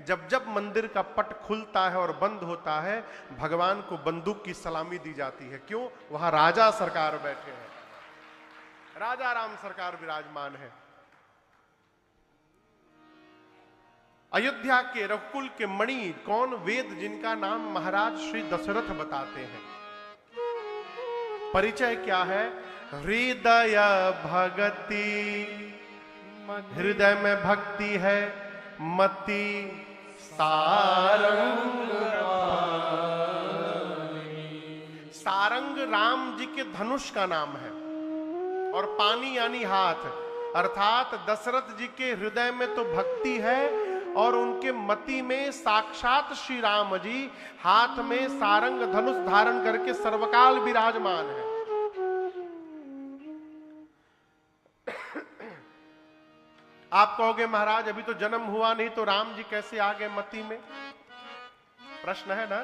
जब जब मंदिर का पट खुलता है और बंद होता है, भगवान को बंदूक की सलामी दी जाती है। क्यों? वहां राजा सरकार बैठे हैं, राजा राम सरकार विराजमान है। अयोध्या के रघुकुल के मणि कौन? वेद जिनका नाम महाराज श्री दशरथ बताते हैं। परिचय क्या है? हृदय भगति, हृदय में भक्ति है, मति सारंग। सारंग राम जी के धनुष का नाम है और पानी यानी हाथ, अर्थात दशरथ जी के हृदय में तो भक्ति है और उनके मति में साक्षात श्री राम जी हाथ में सारंग धनुष धारण करके सर्वकाल विराजमान है। आप कहोगे महाराज अभी तो जन्म हुआ नहीं तो राम जी कैसे आ गए मति में? प्रश्न है ना।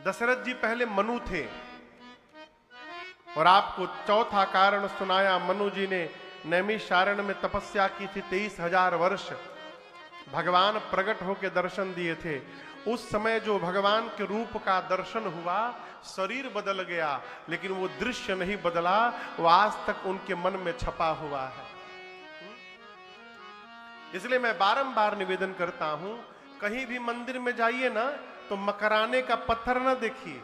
दशरथ जी पहले मनु थे और आपको चौथा कारण सुनाया। मनु जी ने नैमिषारण्य में तपस्या की थी 23,000 वर्ष। भगवान प्रकट होकर दर्शन दिए थे। उस समय जो भगवान के रूप का दर्शन हुआ, शरीर बदल गया लेकिन वो दृश्य नहीं बदला, वो आज तक उनके मन में छपा हुआ है। इसलिए मैं बारंबार निवेदन करता हूं, कहीं भी मंदिर में जाइए ना तो मकराने का पत्थर ना देखिए।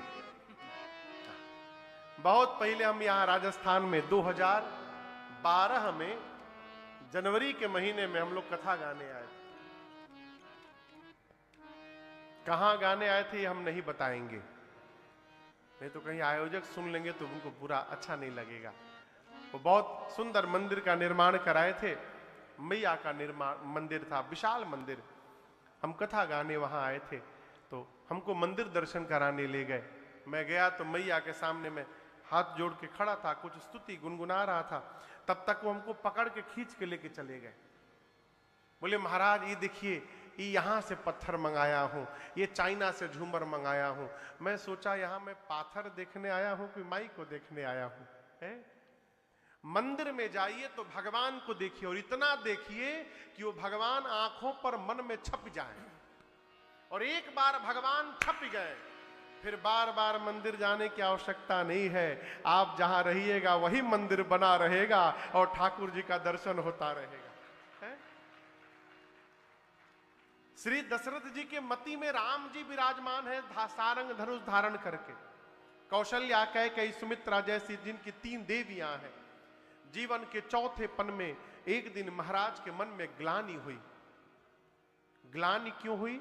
बहुत पहले हम यहां राजस्थान में 2012 में जनवरी के महीने में हम लोग कथा गाने आए थे। कहां गाने आए थे ये हम नहीं बताएंगे, नहीं तो कहीं आयोजक सुन लेंगे तो उनको बुरा अच्छा नहीं लगेगा। वो बहुत सुंदर मंदिर का निर्माण कराए थे, मैया का निर्माण मंदिर था, विशाल मंदिर। हम कथा गाने वहां आए थे तो हमको मंदिर दर्शन कराने ले गए। मैं गया तो मैया के सामने में हाथ जोड़ के खड़ा था, कुछ स्तुति गुनगुना रहा था। तब तक वो हमको पकड़ के खींच के लेके चले गए। बोले महाराज ये देखिए, ये यहां से पत्थर मंगाया हूं, ये चाइना से झूमर मंगाया हूं। मैं सोचा यहां मैं पाथर देखने आया हूं कि माई को देखने आया हूं है? मंदिर में जाइए तो भगवान को देखिए और इतना देखिए कि वो भगवान आंखों पर मन में छप जाए। और एक बार भगवान छप गए फिर बार बार मंदिर जाने की आवश्यकता नहीं है। आप जहां रहिएगा वही मंदिर बना रहेगा और ठाकुर जी का दर्शन होता रहेगा है? श्री दशरथ जी के मति में राम जी विराजमान है, सारंग धनुष धारण करके। कौशल्या, कैकेयी, सुमित्रा जैसी जिनकी 3 देवियां हैं। जीवन के चौथे पन में एक दिन महाराज के मन में ग्लानि हुई। ग्लानि क्यों हुई?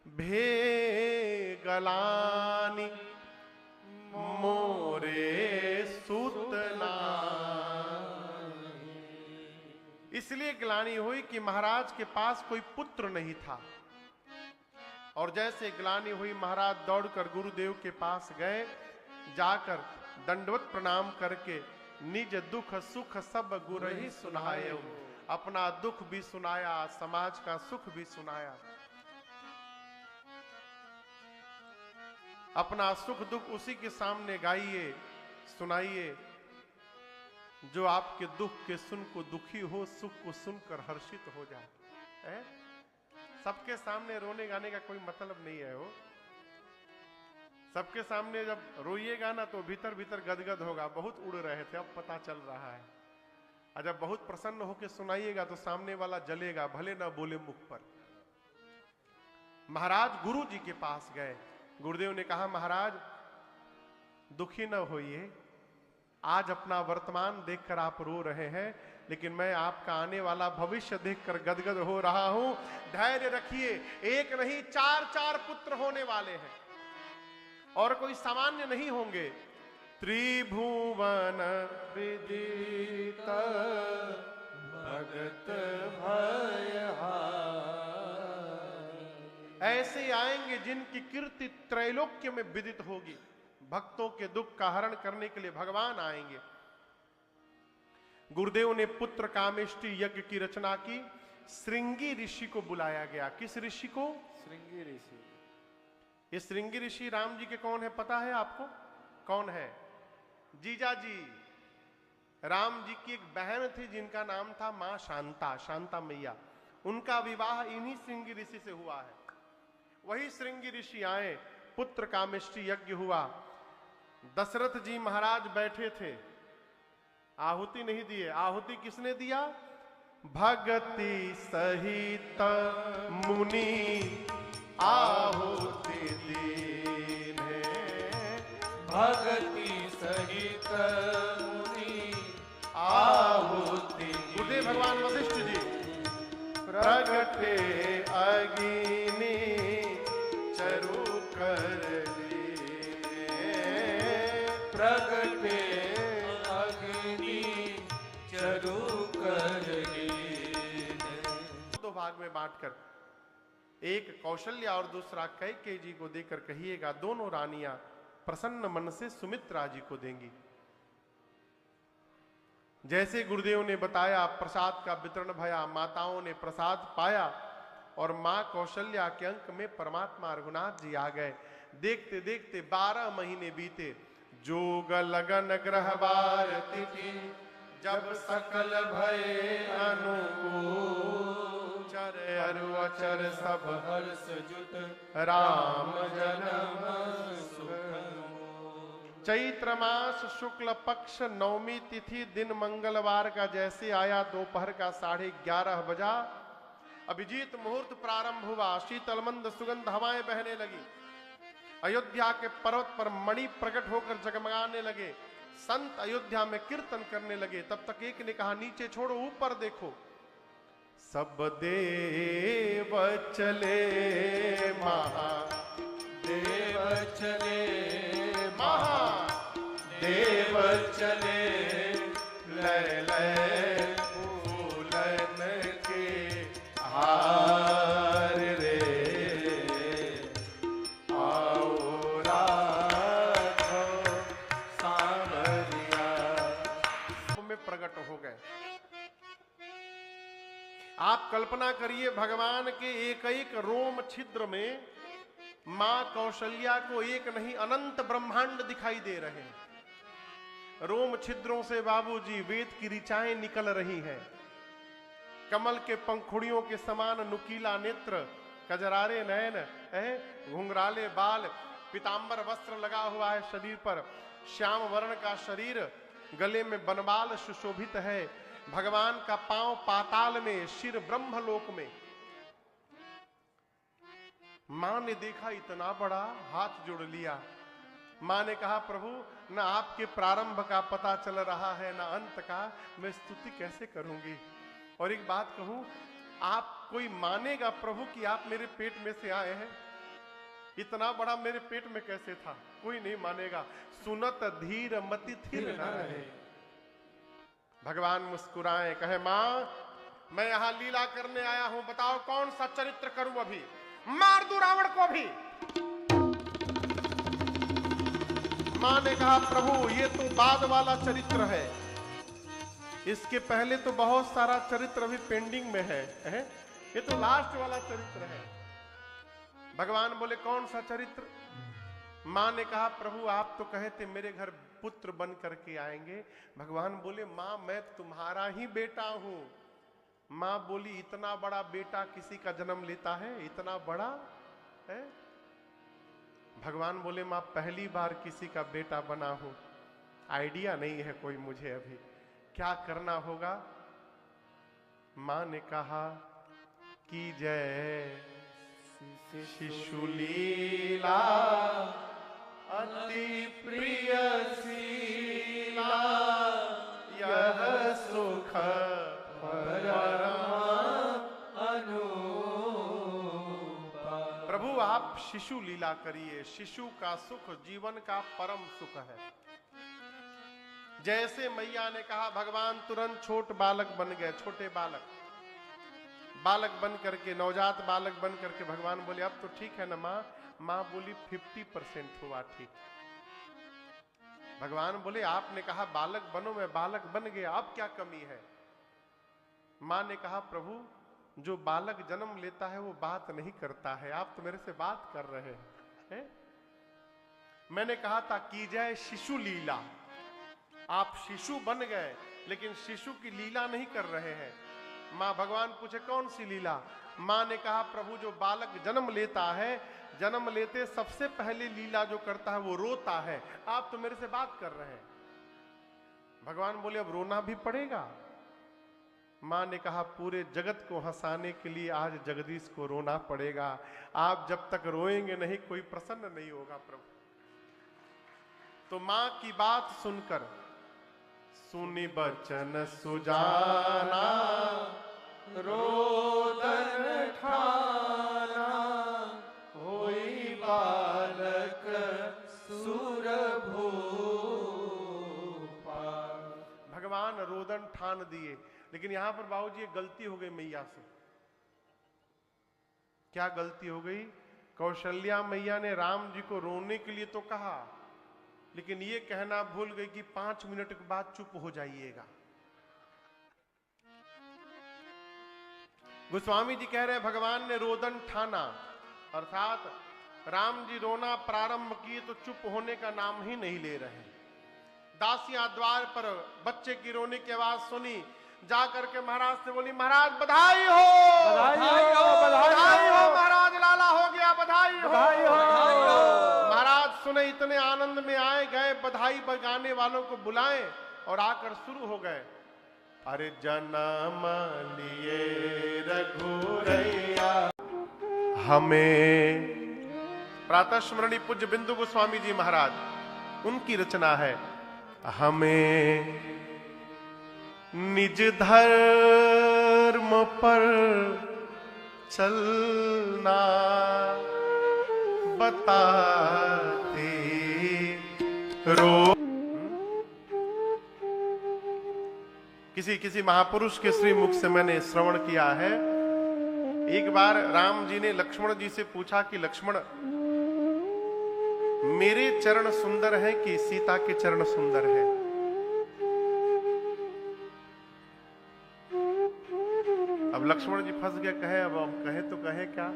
भे गलानि मोरे सुतना। इसलिए ग्लानि हुई कि महाराज के पास कोई पुत्र नहीं था। और जैसे ग्लानि हुई महाराज दौड़कर गुरुदेव के पास गए, जाकर दंडवत प्रणाम करके निज दुख सुख सब गुरहि सुनाए। अपना दुख भी सुनाया, समाज का सुख भी सुनाया। अपना सुख दुख उसी के सामने गाइए, सुनाइए जो आपके दुख के सुन को दुखी हो, सुख को सुनकर हर्षित हो जाए। सबके सामने रोने गाने का कोई मतलब नहीं है। वो सबके सामने जब रोइएगा ना तो भीतर भीतर गदगद होगा, बहुत उड़ रहे थे अब पता चल रहा है। और जब बहुत प्रसन्न होकर सुनाइएगा तो सामने वाला जलेगा, भले ना बोले मुख पर। महाराज गुरु जी के पास गए। गुरुदेव ने कहा महाराज दुखी न होइए, आज अपना वर्तमान देखकर आप रो रहे हैं, लेकिन मैं आपका आने वाला भविष्य देखकर गदगद हो रहा हूं। धैर्य रखिए, एक नहीं 4 पुत्र होने वाले हैं और कोई सामान्य नहीं होंगे। त्रिभुवन विदित भगत भयहारी। ऐसे आएंगे जिनकी कीर्ति त्रैलोक्य में विदित होगी। भक्तों के दुख का हरण करने के लिए भगवान आएंगे। गुरुदेव ने पुत्र कामेष्टि यज्ञ की रचना की। श्रृंगी ऋषि को बुलाया गया। किस ऋषि को? श्रृंगी ऋषि। ये श्रृंगी ऋषि राम जी के कौन है पता है आपको? कौन है? जीजा जी। राम जी की एक बहन थी जिनका नाम था मां शांता, शांता मैया। उनका विवाह इन्हीं श्रृंगी ऋषि से हुआ है। वही श्रृंगी ऋषि आए, पुत्र कामेष्टि यज्ञ हुआ। दशरथ जी महाराज बैठे थे, आहुति नहीं दिए। आहुति किसने दिया? भगति सहित मुनि आहुति दीने। भगति सहित मुनि आहुति। उठे भगवान वशिष्ठ जी, प्रगटे अग्नि चरु कर दीने। प्रगटे अग्नि चरु कर दीने। दो भाग में बांटकर, एक कौशल्या और दूसरा कैकेयी जी को देकर कहिएगा, दोनों रानियां प्रसन्न मन से सुमित्रा जी को देंगी। जैसे गुरुदेव ने बताया, प्रसाद का वितरण भया, माताओं ने प्रसाद पाया और मां कौशल्या के अंक में परमात्मा रघुनाथ जी आ गए। देखते देखते 12 महीने बीते। जोग लगन ग्रह बार तिथि, जब सकल भय अनुकूल। चर अरु अचर सब हर्ष जुत राम जन्म सुख। चैत्र मास शुक्ल पक्ष नवमी तिथि दिन मंगलवार का जैसे आया, दोपहर का 11:30 बजा। अभिजीत मुहूर्त प्रारंभ हुआ। शीतल मंद सुगंध हवाएं बहने लगी। अयोध्या के पर्वत पर मणि प्रकट होकर जगमगाने लगे। संत अयोध्या में कीर्तन करने लगे। तब तक एक ने कहा, नीचे छोड़ो, ऊपर देखो। सब देव चले महादेव चले, महादेव चले, लय लय फूलन के हार रे। आओ राघव सांवरिया। में प्रकट हो गए। आप कल्पना करिए, भगवान के एक एक रोम छिद्र में मां कौशल्या को एक नहीं अनंत ब्रह्मांड दिखाई दे रहे हैं। रोम छिद्रों से बाबूजी वेद की ऋचाएं निकल रही हैं। कमल के पंखुड़ियों के समान नुकीला नेत्र, कजरारे नयन, घुंघराले बाल, पीतांबर वस्त्र लगा हुआ है शरीर पर, श्याम वर्ण का शरीर, गले में बनवाल सुशोभित है। भगवान का पांव पाताल में, सिर ब्रह्मलोक में। मां ने देखा इतना बड़ा, हाथ जोड़ लिया। मां ने कहा, प्रभु न आपके प्रारंभ का पता चल रहा है न अंत का, मैं स्तुति कैसे करूंगी। और एक बात कहूं, आप कोई मानेगा प्रभु कि आप मेरे पेट में से आए हैं? इतना बड़ा मेरे पेट में कैसे था? कोई नहीं मानेगा। सुनत धीर मति थिर न रहे। भगवान मुस्कुराए, कहे, मां मैं यहां लीला करने आया हूं, बताओ कौन सा चरित्र करूं अभी? मार दूं रावण को भी। मां ने कहा, प्रभु ये तो बाद वाला चरित्र है, इसके पहले तो बहुत सारा चरित्र अभी पेंडिंग में है। ये तो लास्ट वाला चरित्र है। भगवान बोले, कौन सा चरित्र? मां ने कहा, प्रभु आप तो कहे थे मेरे घर पुत्र बन करके आएंगे। भगवान बोले, मां मैं तुम्हारा ही बेटा हूं। मां बोली, इतना बड़ा बेटा किसी का जन्म लेता है? इतना बड़ा है? भगवान बोले, मां पहली बार किसी का बेटा बना हूं, आइडिया नहीं है कोई मुझे अभी, क्या करना होगा? मां ने कहा कि जय शिशु लीला अति प्रिय शीला, यह सुख प्रभु आप शिशु लीला करिए। शिशु का सुख जीवन का परम सुख है। जैसे मैया ने कहा, भगवान तुरंत छोट बालक बन गए। छोटे बालक बन करके, नवजात बालक बन करके भगवान बोले, अब तो ठीक है ना मां? मां बोली 50% हुआ ठीक। भगवान बोले, आपने कहा बालक बनो, मैं बालक बन गया, अब क्या कमी है? मां ने कहा, प्रभु जो बालक जन्म लेता है वो बात नहीं करता है, आप तो मेरे से बात कर रहे हैं। मैंने कहा था की जाए शिशु लीला, आप शिशु बन गए लेकिन शिशु की लीला नहीं कर रहे हैं। मां भगवान पूछे कौन सी लीला? मां ने कहा प्रभु जो बालक जन्म लेता है, जन्म लेते सबसे पहले लीला जो करता है वो रोता है। आप तो मेरे से बात कर रहे हैं। भगवान बोले अब रोना भी पड़ेगा? मां ने कहा पूरे जगत को हंसाने के लिए आज जगदीश को रोना पड़ेगा। आप जब तक रोएंगे नहीं कोई प्रसन्न नहीं होगा प्रभु। तो मां की बात सुनकर सुनी बचन सुजाना, रोदन ठाना, होई बालक सुरभूपा। भगवान रोदन ठान दिए। लेकिन यहां पर बाबूजी एक गलती हो गई मैया से। क्या गलती हो गई? कौशल्या मैया ने राम जी को रोने के लिए तो कहा, लेकिन ये कहना भूल गई कि 5 मिनट के बाद चुप हो जाइएगा। गोस्वामी जी कह रहे हैं भगवान ने रोदन ठाना, अर्थात राम जी रोना प्रारंभ किए तो चुप होने का नाम ही नहीं ले रहे। दासियां द्वार पर बच्चे की रोने की आवाज सुनी, जा करके महाराज से बोली महाराज बधाई हो, बधाई हो, बधाई हो महाराज, लाला हो गया, बधाई हो, बधाई हो। महाराज सुने इतने आनंद में आए गए, बधाई बजाने वालों को बुलाएं और आकर शुरू हो गए। अरे जन्म लिए रघुरैया हमें, प्रातः स्मरणी पूज्य बिंदु गोस्वामी जी महाराज, उनकी रचना है। हमें निज धर्म पर चलना बताते रो। किसी महापुरुष के श्री मुख से मैंने श्रवण किया है। एक बार राम जी ने लक्ष्मण जी से पूछा कि लक्ष्मण मेरे चरण सुंदर हैं कि सीता के चरण सुंदर हैं? अब लक्ष्मण जी फंस गए, कहे अब हम कहे तो कहे क्या?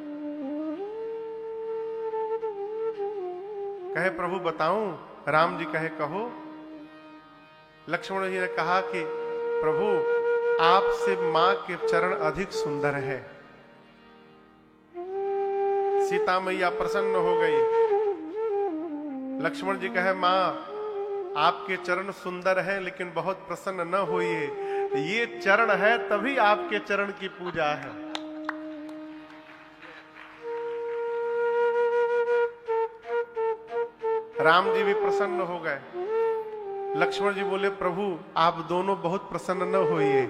कहे प्रभु बताऊं? राम जी कहे कहो। लक्ष्मण जी ने कहा कि प्रभु आपसे मां के चरण अधिक सुंदर है। सीता मैया प्रसन्न हो गई। लक्ष्मण जी कहे मां आपके चरण सुंदर हैं लेकिन बहुत प्रसन्न न होइए, ये चरण है तभी आपके चरण की पूजा है। राम जी भी प्रसन्न हो गए। लक्ष्मण जी बोले प्रभु आप दोनों बहुत प्रसन्न न होइए,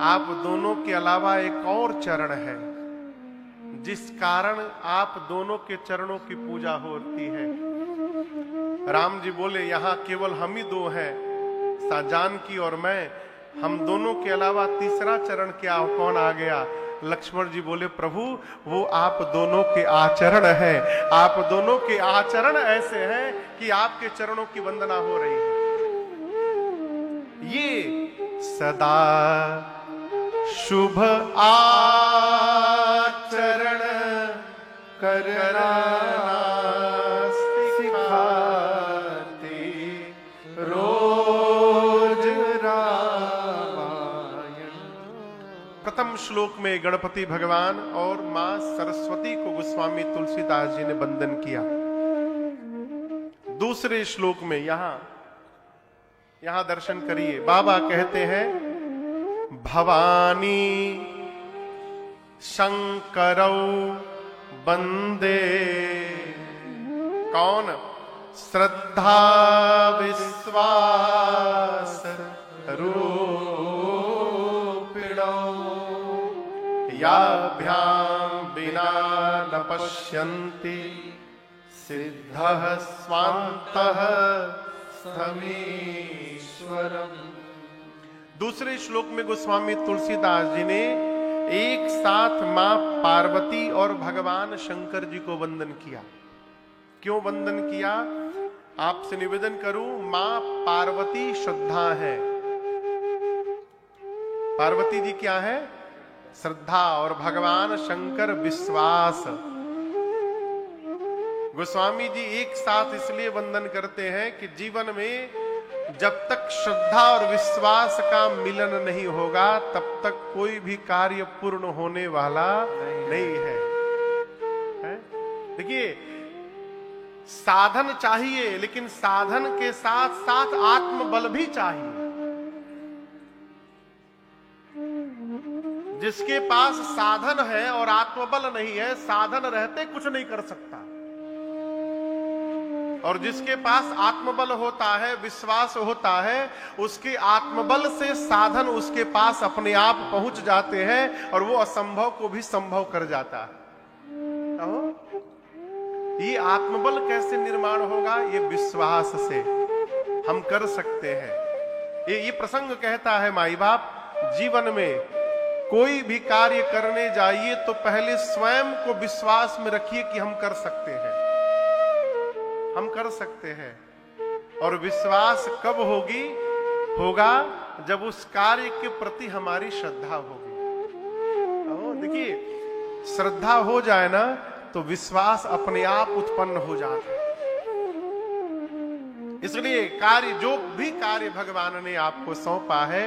आप दोनों के अलावा एक और चरण है जिस कारण आप दोनों के चरणों की पूजा होती है। राम जी बोले यहां केवल हम ही दो हैं, जानकी और मैं, हम दोनों के अलावा तीसरा चरण क्या, कौन आ गया? लक्ष्मण जी बोले प्रभु वो आप दोनों के आचरण है, आप दोनों के आचरण ऐसे हैं कि आपके चरणों की वंदना हो रही है। ये सदा शुभ आचरण करना सिखाते रोज रामायण। प्रथम श्लोक में गणपति भगवान और मां सरस्वती को गोस्वामी तुलसीदास जी ने वंदन किया। दूसरे श्लोक में यहां दर्शन करिए, बाबा कहते हैं भवानी शंकरौ बंदे। कौन? श्रद्धा विश्वास रूपिणौ याभ्यां विना न पश्यन्ति सिद्धः स्वान्तः समीश्वरम्। दूसरे श्लोक में गोस्वामी तुलसीदास जी ने एक साथ मां पार्वती और भगवान शंकर जी को वंदन किया। क्यों वंदन किया? आपसे निवेदन करूं, मां पार्वती श्रद्धा है। पार्वती जी क्या है? श्रद्धा, और भगवान शंकर विश्वास। गोस्वामी जी एक साथ इसलिए वंदन करते हैं कि जीवन में जब तक श्रद्धा और विश्वास का मिलन नहीं होगा तब तक कोई भी कार्य पूर्ण होने वाला नहीं है, है? देखिए, साधन चाहिए, लेकिन साधन के साथ साथ आत्मबल भी चाहिए। जिसके पास साधन है और आत्मबल नहीं है, साधन रहते कुछ नहीं कर सकता। और जिसके पास आत्मबल होता है, विश्वास होता है, उसके आत्मबल से साधन उसके पास अपने आप पहुंच जाते हैं और वो असंभव को भी संभव कर जाता है। ये आत्मबल कैसे निर्माण होगा? ये विश्वास से हम कर सकते हैं। ये प्रसंग कहता है, माई बाप, जीवन में कोई भी कार्य करने जाइए तो पहले स्वयं को विश्वास में रखिए कि हम कर सकते हैं, हम कर सकते हैं। और विश्वास कब होगा जब उस कार्य के प्रति हमारी श्रद्धा होगी। देखिए, श्रद्धा हो जाए ना तो विश्वास अपने आप उत्पन्न हो जाता है। इसलिए जो भी कार्य भगवान ने आपको सौंपा है,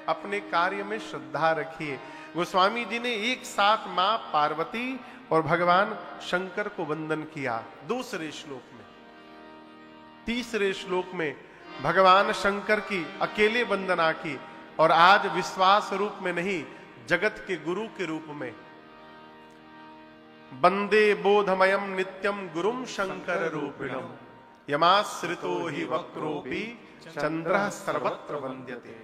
अपने कार्य में श्रद्धा रखिए। गोस्वामी जी ने एक साथ मां पार्वती और भगवान शंकर को वंदन किया दूसरे श्लोक में। तीसरे श्लोक में भगवान शंकर की अकेले वंदना की, और आज विश्वास रूप में नहीं, जगत के गुरु के रूप में। वंदे बोधमयम नित्यम गुरुम शंकर रूपिणम यमाश्रितो हि वक्रोपि चंद्रः सर्वत्र वंद्यते।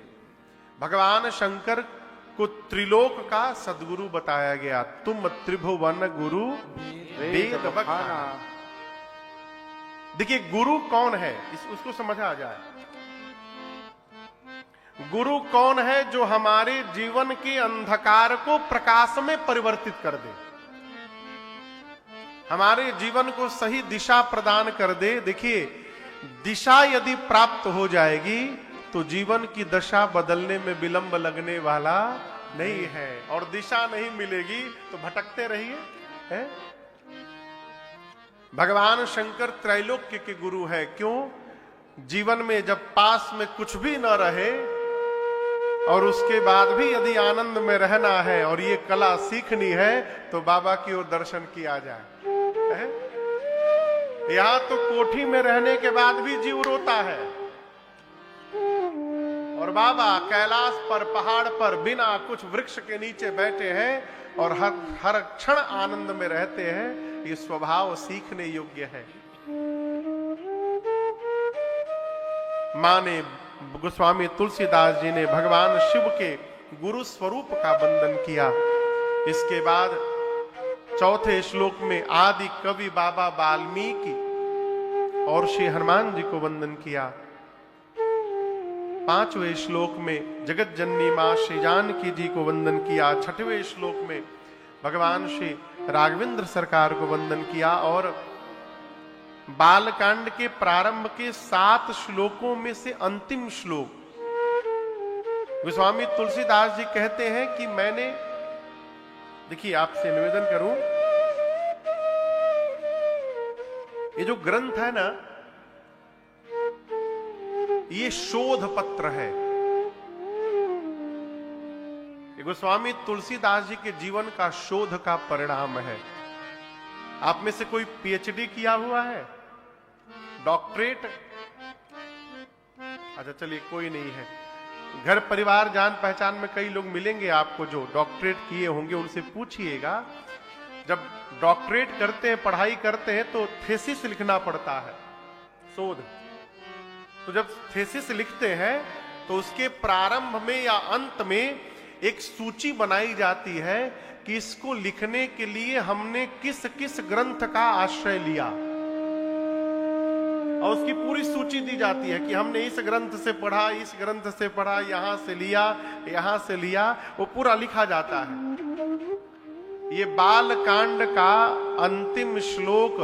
भगवान शंकर को त्रिलोक का सद्गुरु बताया गया। तुम त्रिभुवन गुरु वेद वक्ता। देखिए, गुरु कौन है, उसको समझ आ जाए। गुरु कौन है? जो हमारे जीवन के अंधकार को प्रकाश में परिवर्तित कर दे, हमारे जीवन को सही दिशा प्रदान कर दे। देखिए, दिशा यदि प्राप्त हो जाएगी तो जीवन की दशा बदलने में विलंब लगने वाला नहीं है। और दिशा नहीं मिलेगी तो भटकते रहिए, है? भगवान शंकर त्रैलोक्य के गुरु है। क्यों? जीवन में जब पास में कुछ भी न रहे और उसके बाद भी यदि आनंद में रहना है और ये कला सीखनी है तो बाबा की ओर दर्शन किया जाए। यहां तो कोठी में रहने के बाद भी जीव रोता है, और बाबा कैलाश पर, पहाड़ पर, बिना कुछ वृक्ष के नीचे बैठे हैं और हर क्षण आनंद में रहते हैं। ये स्वभाव सीखने योग्य है। मां ने, गोस्वामी तुलसीदास जी ने भगवान शिव के गुरु स्वरूप का वंदन किया। इसके बाद चौथे श्लोक में आदि कवि बाबा वाल्मीकि और श्री हनुमान जी को वंदन किया। पांचवें श्लोक में जगत जननी मां श्री जानकी जी को वंदन किया। छठवें श्लोक में भगवान श्री राघवेंद्र सरकार को वंदन किया। और बालकांड के प्रारंभ के 7 श्लोकों में से अंतिम श्लोक, गोस्वामी तुलसीदास जी कहते हैं कि मैंने, देखिए आपसे निवेदन करूं, ये जो ग्रंथ है ना, ये शोध पत्र है। ये गोस्वामी तुलसीदास जी के जीवन का शोध का परिणाम है। आप में से कोई पीएचडी किया हुआ है, डॉक्टरेट? अच्छा, चलिए, कोई नहीं है। घर परिवार जान पहचान में कई लोग मिलेंगे आपको जो डॉक्टरेट किए होंगे, उनसे पूछिएगा। जब डॉक्टरेट करते हैं, पढ़ाई करते हैं, तो थीसिस लिखना पड़ता है, शोध। तो जब थीसिस लिखते हैं तो उसके प्रारंभ में या अंत में एक सूची बनाई जाती है कि इसको लिखने के लिए हमने किस किस ग्रंथ का आश्रय लिया, और उसकी पूरी सूची दी जाती है कि हमने इस ग्रंथ से पढ़ा, इस ग्रंथ से पढ़ा, यहां से लिया, यहां से लिया, वो पूरा लिखा जाता है। ये बालकांड का अंतिम श्लोक,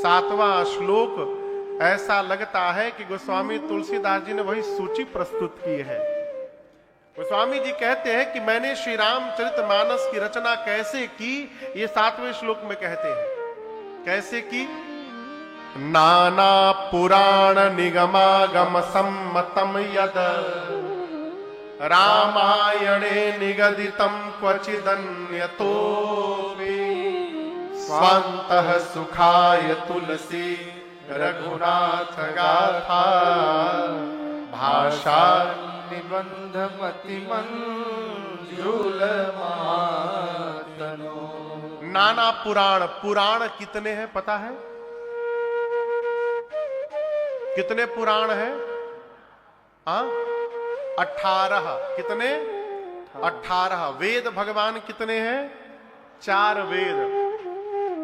7वां श्लोक, ऐसा लगता है कि गोस्वामी तुलसीदास जी ने वही सूची प्रस्तुत की है। गोस्वामी जी कहते हैं कि मैंने श्री रामचरितमानस की रचना कैसे की, ये 7वें श्लोक में कहते हैं। कैसे की? नाना पुराण निगमागम सम्मतम यद रामायणे निगदितं क्वचिदन्यतोऽपि स्वान्तः सुखाय तुलसी रघुनाथ गाथा भाषा निबंध मतिमंजुलमातनो। नाना पुराण, पुराण कितने हैं पता है? कितने पुराण हैं? 18। कितने? 18 वेद। भगवान कितने हैं? 4 वेद।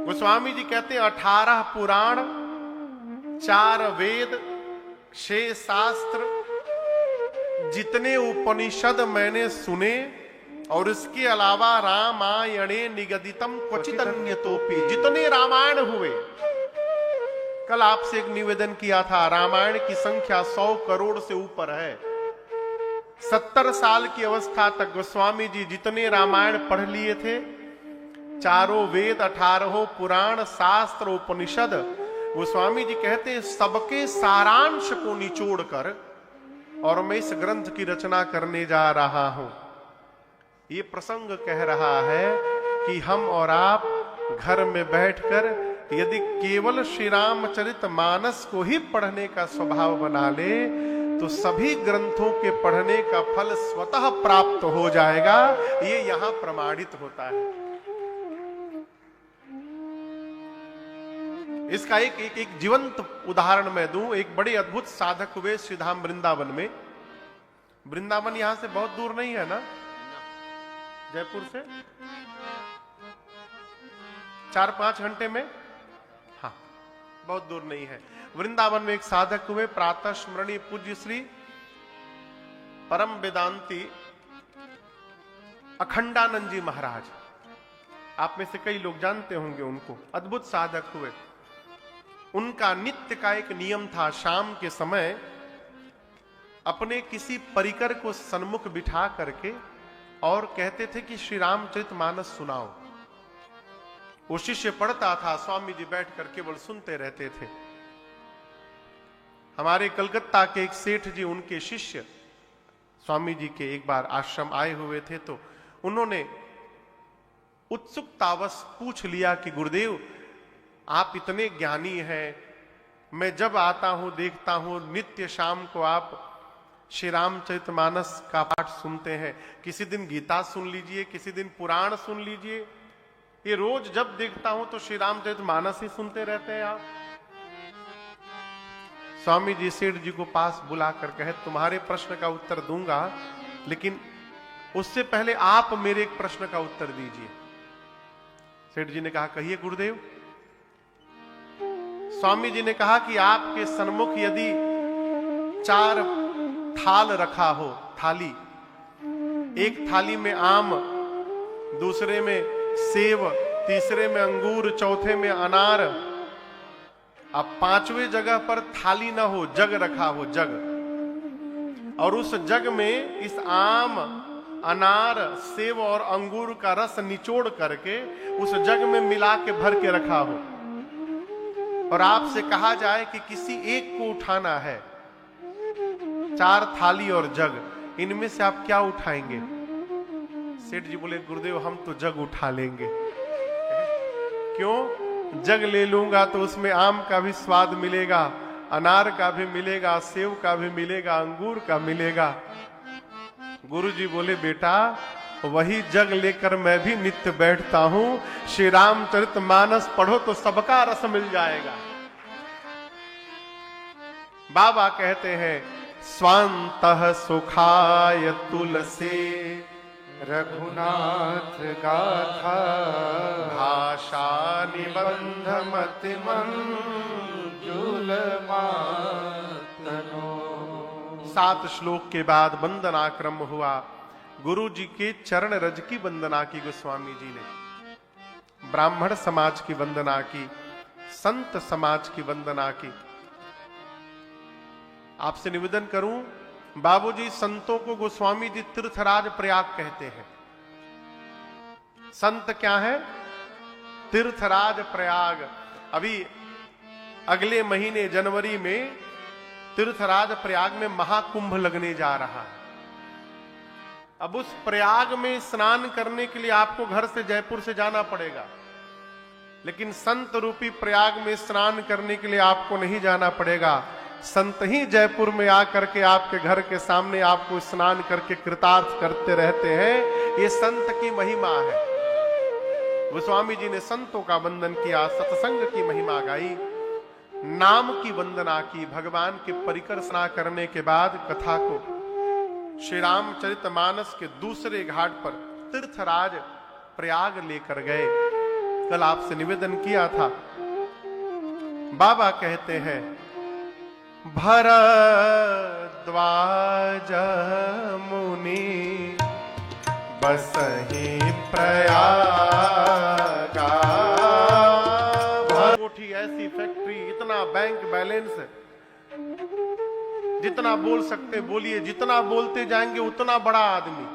गोस्वामी जी कहते हैं 18 पुराण, 4 वेद, 6 शास्त्र, जितने उपनिषद मैंने सुने, और इसके अलावा रामायणे निगदितम क्वचिदन्यतोपि, जितने रामायण हुए। कल आपसे एक निवेदन किया था, रामायण की संख्या 100 करोड़ से ऊपर है। 70 साल की अवस्था तक गोस्वामी जी जितने रामायण पढ़ लिए थे, 4 वेद, 18 पुराण, शास्त्र, उपनिषद, गोस्वामी जी कहते हैं सबके सारांश को निचोड़कर और मैं इस ग्रंथ की रचना करने जा रहा हूं। ये प्रसंग कह रहा है कि हम और आप घर में बैठकर यदि केवल श्री रामचरित मानस को ही पढ़ने का स्वभाव बना ले तो सभी ग्रंथों के पढ़ने का फल स्वतः प्राप्त हो जाएगा। ये यहां प्रमाणित होता है। इसका एक जीवंत उदाहरण मैं दूं। एक बड़े अद्भुत साधक हुए श्रीधाम वृंदावन में। वृंदावन यहां से बहुत दूर नहीं है ना, जयपुर से 4-5 घंटे में, हाँ बहुत दूर नहीं है। वृंदावन में एक साधक हुए, प्रातः स्मरणीय पूज्य श्री परम वेदांती अखंडानंद जी महाराज। आप में से कई लोग जानते होंगे उनको। अद्भुत साधक हुए। उनका नित्य का एक नियम था, शाम के समय अपने किसी परिकर को सन्मुख बिठा करके और कहते थे कि श्री रामचरितमानस सुनाओ। वो शिष्य पढ़ता था, स्वामी जी बैठ कर केवल सुनते रहते थे। हमारे कलकत्ता के एक सेठ जी, उनके शिष्य स्वामी जी के एक बार आश्रम आए हुए थे, तो उन्होंने उत्सुकतावश पूछ लिया कि गुरुदेव आप इतने ज्ञानी हैं, मैं जब आता हूं देखता हूं नित्य शाम को आप श्री रामचरितमानस का पाठ सुनते हैं। किसी दिन गीता सुन लीजिए, किसी दिन पुराण सुन लीजिए, ये रोज जब देखता हूं तो श्री रामचरितमानस ही सुनते रहते हैं आप। स्वामी जी सेठ जी को पास बुलाकर कहे तुम्हारे प्रश्न का उत्तर दूंगा, लेकिन उससे पहले आप मेरे एक प्रश्न का उत्तर दीजिए। सेठ जी ने कहा कहिए गुरुदेव। स्वामी जी ने कहा कि आपके सन्मुख यदि 4 थाल रखा हो, थाली, एक थाली में आम, दूसरे में सेब, तीसरे में अंगूर, चौथे में अनार, अब 5वें जगह पर थाली ना हो, जग रखा हो, जग, और उस जग में इस आम, अनार, सेब और अंगूर का रस निचोड़ करके उस जग में मिला के भर के रखा हो, और आपसे कहा जाए कि किसी एक को उठाना है, 4 थाली और जग, इनमें से आप क्या उठाएंगे? सेठ जी बोले गुरुदेव हम तो जग उठा लेंगे। क्यों? जग ले लूंगा तो उसमें आम का भी स्वाद मिलेगा, अनार का भी मिलेगा, सेब का भी मिलेगा, अंगूर का मिलेगा। गुरुजी बोले बेटा वही जग लेकर मैं भी नित्य बैठता हूं, श्री रामचरितमानस पढ़ो तो सबका रस मिल जाएगा। बाबा कहते हैं स्वांतः सुखाय तुलसी रघुनाथ गाथा भाषा निबंध मतिमंजुलमातनो। 7 श्लोक के बाद वंदनाक्रम हुआ। गुरु जी के चरण रज की वंदना की गोस्वामी जी ने, ब्राह्मण समाज की वंदना की, संत समाज की वंदना की। आपसे निवेदन करूं, बाबूजी संतों को गोस्वामी जी तीर्थराज प्रयाग कहते हैं। संत क्या है? तीर्थराज प्रयाग। अभी अगले महीने जनवरी में तीर्थराज प्रयाग में महाकुंभ लगने जा रहा है। अब उस प्रयाग में स्नान करने के लिए आपको घर से जयपुर से जाना पड़ेगा, लेकिन संत रूपी प्रयाग में स्नान करने के लिए आपको नहीं जाना पड़ेगा। संत ही जयपुर में आकर के आपके घर के सामने आपको स्नान करके कृतार्थ करते रहते हैं। ये संत की महिमा है। गोस्वामी जी ने संतों का वंदन किया, सत्संग की महिमा गाई, नाम की वंदना की। भगवान के परिकर्षणा करने के बाद कथा को श्री रामचरितमानस के दूसरे घाट पर तीर्थराज प्रयाग लेकर गए। कल आपसे निवेदन किया था, बाबा कहते हैं भरद्वाज मुनि बसहि प्रयागा। कोठी ऐसी फैक्ट्री, इतना बैंक बैलेंस, जितना बोल सकते बोलिए, जितना बोलते जाएंगे उतना बड़ा आदमी,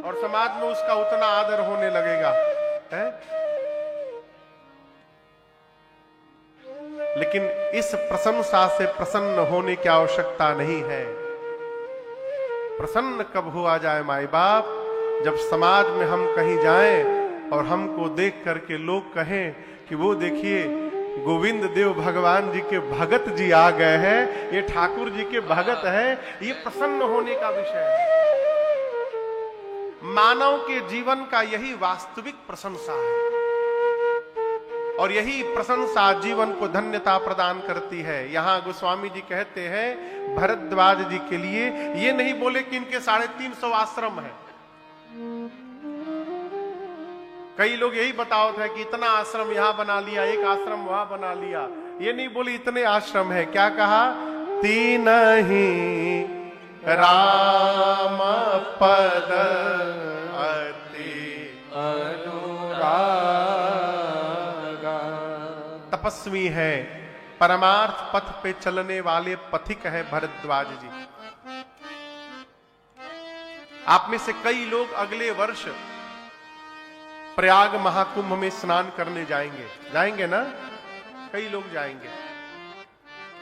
और समाज में उसका उतना आदर होने लगेगा है? लेकिन इस प्रशंसा से प्रसन्न होने की आवश्यकता नहीं है। प्रसन्न कब हुआ जाए माई बाप, जब समाज में हम कहीं जाएं और हमको देख करके लोग कहें कि वो देखिए गोविंद देव भगवान जी के भगत जी आ गए हैं, ये ठाकुर जी के भगत हैं। ये प्रसन्न होने का विषय है। मानव के जीवन का यही वास्तविक प्रशंसा है, और यही प्रशंसा जीवन को धन्यता प्रदान करती है। यहां गोस्वामी जी कहते हैं भरद्वाज जी के लिए ये नहीं बोले कि इनके 350 आश्रम है। कई लोग यही बतावत है कि इतना आश्रम यहां बना लिया, एक आश्रम वहां बना लिया। ये नहीं बोले इतने आश्रम है। क्या कहा? तीन ही राम पद अति अनुरागा। तपस्वी है, परमार्थ पथ पे चलने वाले पथिक है भरद्वाज जी। आप में से कई लोग अगले वर्ष प्रयाग महाकुंभ में स्नान करने जाएंगे ना? कई लोग जाएंगे।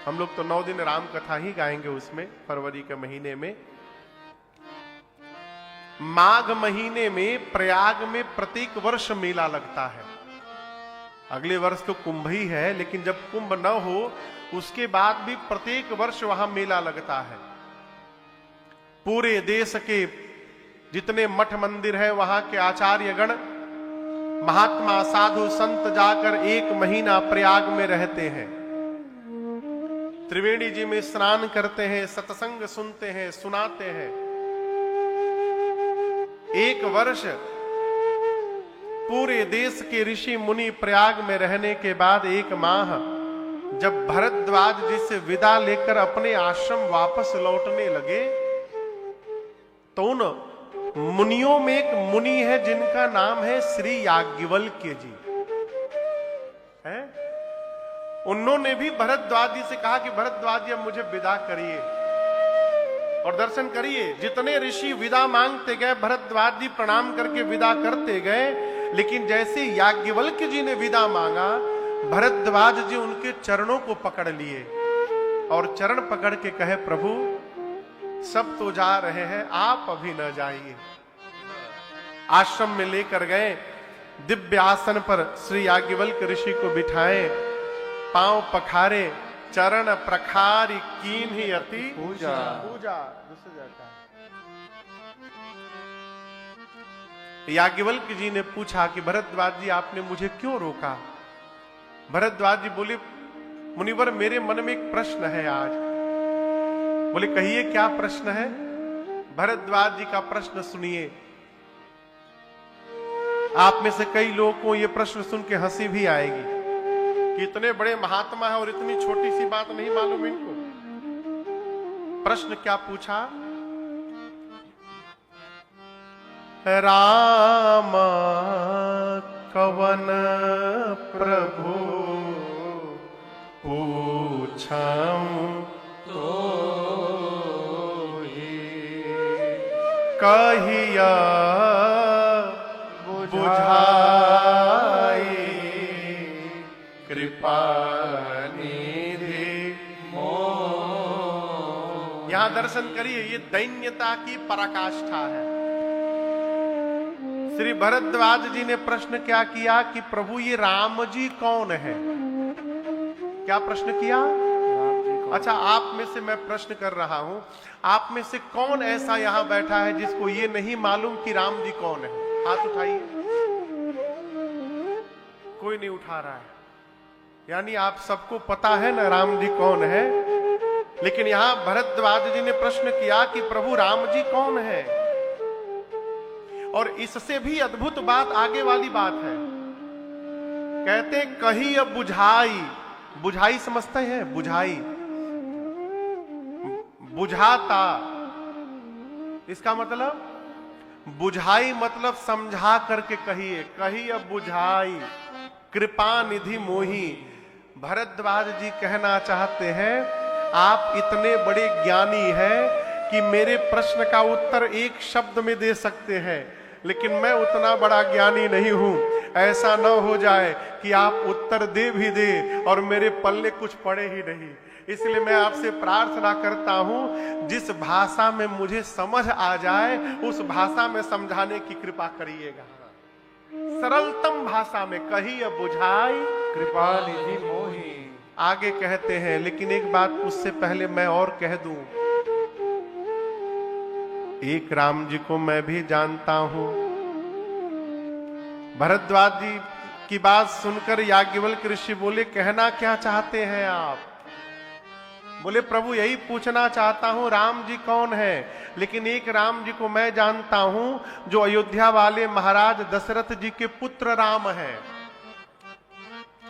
हम लोग तो 9 दिन राम कथा ही गाएंगे उसमें, फरवरी के महीने में। माघ महीने में प्रयाग में प्रत्येक वर्ष मेला लगता है। अगले वर्ष तो कुंभ ही है, लेकिन जब कुंभ न हो उसके बाद भी प्रत्येक वर्ष वहां मेला लगता है। पूरे देश के जितने मठ मंदिर है वहां के आचार्यगण, महात्मा, साधु, संत जाकर 1 महीना प्रयाग में रहते हैं। त्रिवेणी जी में स्नान करते हैं, सत्संग सुनते हैं, सुनाते हैं। 1 वर्ष पूरे देश के ऋषि मुनि प्रयाग में रहने के बाद 1 माह जब भरद्वाज जी से विदा लेकर अपने आश्रम वापस लौटने लगे, तो उन मुनियों में एक मुनि है जिनका नाम है श्री याज्ञवल्क्य जी है। उन्होंने भी भरद्वाज जी से कहा कि भरद्वाज जी अब मुझे विदा करिए और दर्शन करिए। जितने ऋषि विदा मांगते गए भरद्वाज जी प्रणाम करके विदा करते गए, लेकिन जैसे याज्ञवल्क्य जी ने विदा मांगा, भरद्वाज जी उनके चरणों को पकड़ लिए और चरण पकड़ के कहे, प्रभु सब तो जा रहे हैं, आप अभी न जाइए। आश्रम में लेकर गए, दिव्य आसन पर श्री याज्ञवल्क्य ऋषि को बिठाए, पांव पखारे, चरण प्रखारी कीन ही अति पूजा। दूसरे जाता है। याज्ञवल्क्य जी ने पूछा कि भरद्वाज जी आपने मुझे क्यों रोका? भरद्वाज जी बोले, मुनिवर मेरे मन में एक प्रश्न है आज। बोले कहिए क्या प्रश्न है? भरद्वाज जी का प्रश्न सुनिए। आप में से कई लोगों को यह प्रश्न सुन के हंसी भी आएगी कि इतने बड़े महात्मा है और इतनी छोटी सी बात नहीं मालूम इनको। प्रश्न क्या पूछा? राम कवन प्रभु पूछऊं तो कहिया बुझाई कृपा निधि मोहि। यहां दर्शन करिए, ये दैन्यता की पराकाष्ठा है। श्री भरद्वाज जी ने प्रश्न क्या किया कि प्रभु ये राम जी कौन है? क्या प्रश्न किया? अच्छा, आप में से मैं प्रश्न कर रहा हूं, आप में से कौन ऐसा यहां बैठा है जिसको ये नहीं मालूम कि राम जी कौन है? हाथ उठाइए। कोई नहीं उठा रहा है। यानी आप सबको पता है ना राम जी कौन है, लेकिन यहां भरद्वाज जी ने प्रश्न किया कि प्रभु राम जी कौन है? और इससे भी अद्भुत बात आगे वाली बात है। कहते कही अब बुझाई। बुझाई समझते हैं? बुझाई, बुझाता, इसका मतलब बुझाई मतलब समझा करके कहिए। कही अब बुझाई कृपा निधि मोहि। भरद्वाज जी कहना चाहते हैं आप इतने बड़े ज्ञानी हैं कि मेरे प्रश्न का उत्तर एक शब्द में दे सकते हैं, लेकिन मैं उतना बड़ा ज्ञानी नहीं हूं। ऐसा न हो जाए कि आप उत्तर दे भी दे और मेरे पल्ले कुछ पड़े ही नहीं। इसलिए मैं आपसे प्रार्थना करता हूं, जिस भाषा में मुझे समझ आ जाए उस भाषा में समझाने की कृपा करिएगा। सरलतम भाषा में कही अब बुझाई कृपा निधि मोहि। आगे कहते हैं, लेकिन एक बात उससे पहले मैं और कह दूं, एक राम जी को मैं भी जानता हूं। भरद्वाज जी की बात सुनकर याज्ञवल्क्य ऋषि बोले, कहना क्या चाहते हैं आप? बोले प्रभु यही पूछना चाहता हूं राम जी कौन है, लेकिन एक राम जी को मैं जानता हूं जो अयोध्या वाले महाराज दशरथ जी के पुत्र राम हैं।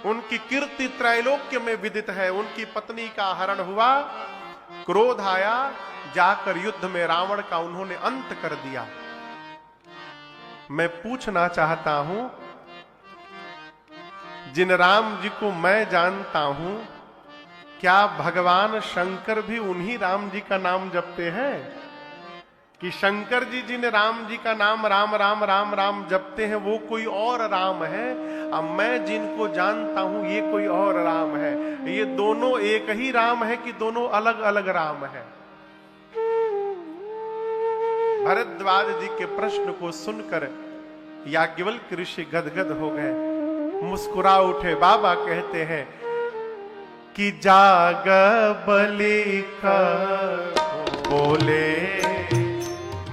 उनकी कीर्ति त्रैलोक्य में विदित है। उनकी पत्नी का हरण हुआ, क्रोध आया, जाकर युद्ध में रावण का उन्होंने अंत कर दिया। मैं पूछना चाहता हूं, जिन राम जी को मैं जानता हूं, क्या भगवान शंकर भी उन्हीं राम जी का नाम जपते हैं? कि शंकर जी जिन राम जी का नाम राम राम राम राम जपते हैं वो कोई और राम है, अब मैं जिनको जानता हूं ये कोई और राम है? ये दोनों एक ही राम है कि दोनों अलग अलग राम है? भरद्वाज जी के प्रश्न को सुनकर याज्ञवल्क्य ऋषि गदगद हो गए, मुस्कुरा उठे। बाबा कहते हैं कि जाग बलि का बोले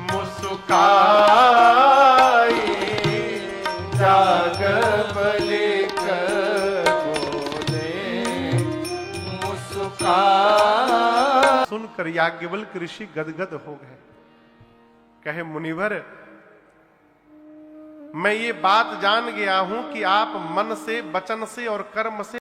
मुस्काई, जाग बलि का बोले मुस्काई। सुनकर याज्ञवल्क्य ऋषि गदगद हो गए। कहे मुनिवर, मैं ये बात जान गया हूं कि आप मन से, वचन से और कर्म से